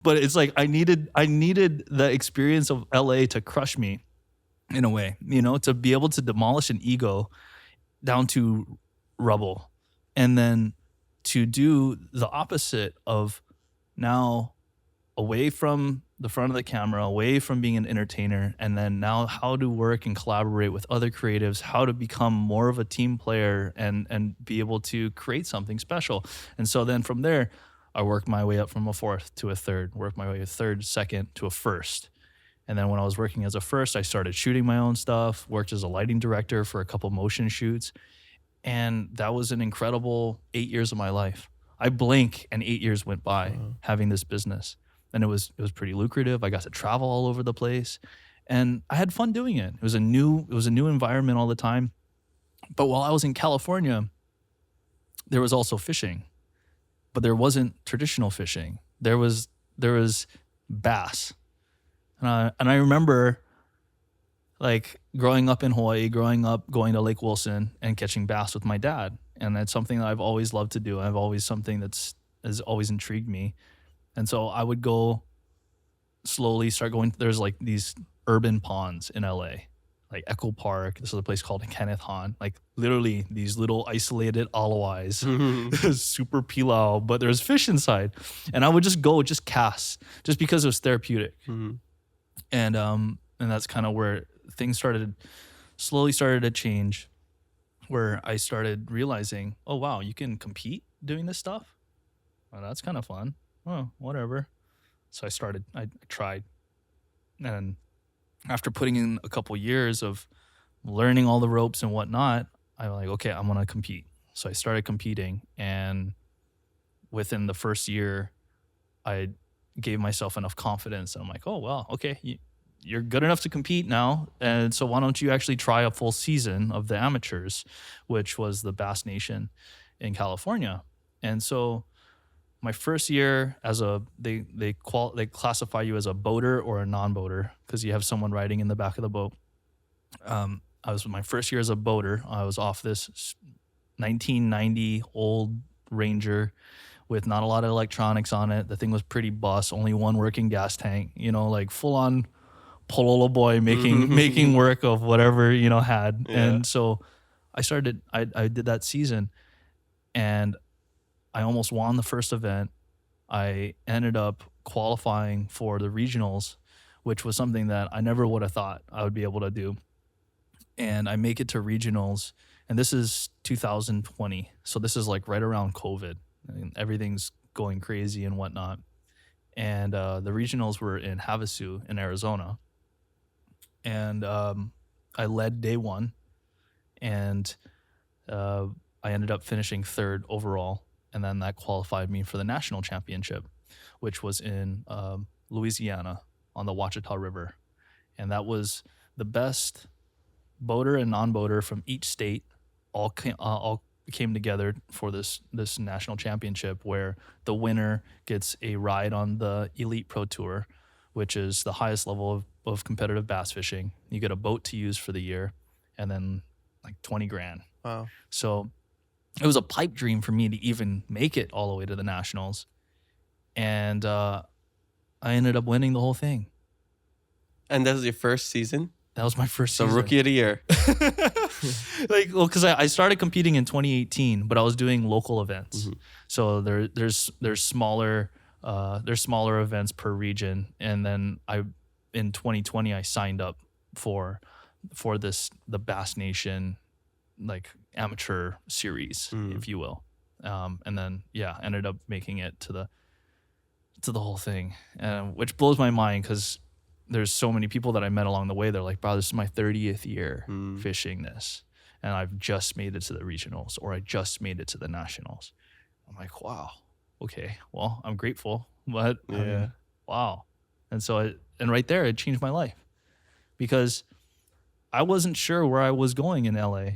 But it's like I needed the experience of LA to crush me in a way, to be able to demolish an ego down to rubble, and then to do the opposite of now away from the front of the camera, away from being an entertainer, and then now how to work and collaborate with other creatives, how to become more of a team player and be able to create something special. And so then from there, I worked my way up from a fourth to a third, worked my way a third, second to a first. And then when I was working as a first, I started shooting my own stuff, worked as a lighting director for a couple motion shoots. And that was an incredible 8 years of my life. I blink and 8 years went by having this business. And it was pretty lucrative. I got to travel all over the place, and I had fun doing it. It was a new environment all the time. But while I was in California, there was also fishing, but there wasn't traditional fishing. There was bass, and I remember like growing up in Hawaii, growing up going to Lake Wilson and catching bass with my dad, and that's something that I've always loved to do. I've always something has always intrigued me. And so I would go slowly start going. There's like these urban ponds in LA, like Echo Park. This is a place called Kenneth Hahn. Like literally these little isolated alois, super pilau, but there's fish inside. And I would just go, just cast, just because it was therapeutic. And that's kind of where things slowly started to change, where I started realizing, oh wow, you can compete doing this stuff. Well, that's kind of fun. Oh, whatever. So I tried. And after putting in a couple years of learning all the ropes and whatnot, I'm like, okay, I'm going to compete. So I started competing. And within the first year, I gave myself enough confidence. And I'm like, oh, well, okay, you're good enough to compete now. And so why don't you actually try a full season of the amateurs, which was the Bass Nation in California. And so my first year they classify you as a boater or a non-boater because you have someone riding in the back of the boat. My first year as a boater. I was off this 1990 old Ranger with not a lot of electronics on it. The thing was pretty bust, only one working gas tank, like full on Pololo boy making work of whatever, had. Yeah. And so I did that season, and I almost won the first event. I ended up qualifying for the regionals, which was something that I never would have thought I would be able to do. And I make it to regionals, and this is 2020. So this is like right around COVID. And everything's going crazy and whatnot. And the regionals were in Havasu in Arizona. And I led day one, and I ended up finishing third overall. And then that qualified me for the national championship, which was in Louisiana on the Ouachita River. And that was the best boater and non-boater from each state all came together for this national championship, where the winner gets a ride on the Elite Pro Tour, which is the highest level of competitive bass fishing. You get a boat to use for the year, and then like 20 grand. Wow. So it was a pipe dream for me to even make it all the way to the nationals. And I ended up winning the whole thing. And that was your first season? That was my first season. So rookie of the year. Because I started competing in 2018, but I was doing local events. Mm-hmm. So there's smaller events per region. And then in 2020 I signed up for the Bass Nation like amateur series, if you will. And then ended up making it to the whole thing, which blows my mind because there's so many people that I met along the way. They're like, bro, this is my 30th year fishing this, and I've just made it to the regionals, or I just made it to the nationals. I'm like, wow, okay, well, I'm grateful, but wow. And so right there, it changed my life, because I wasn't sure where I was going in LA.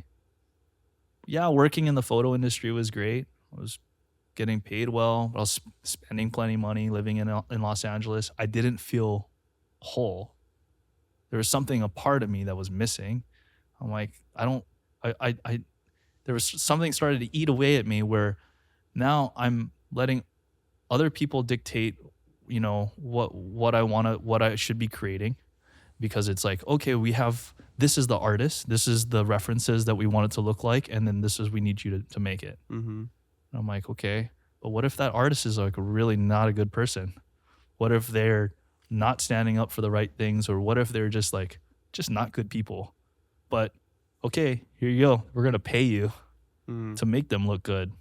Yeah, working in the photo industry was great. I was getting paid well. I was spending plenty of money living in Los Angeles. I didn't feel whole. There was a part of me that was missing. I'm like, there was something started to eat away at me, where now I'm letting other people dictate what I should be creating, because it's like, okay, this is the artist, this is the references that we want it to look like, and then we need you to make it. Mm-hmm. And I'm like, okay, but what if that artist is like really not a good person? What if they're not standing up for the right things, or what if they're just not good people? But okay, here you go. We're gonna pay you Mm-hmm. to make them look good.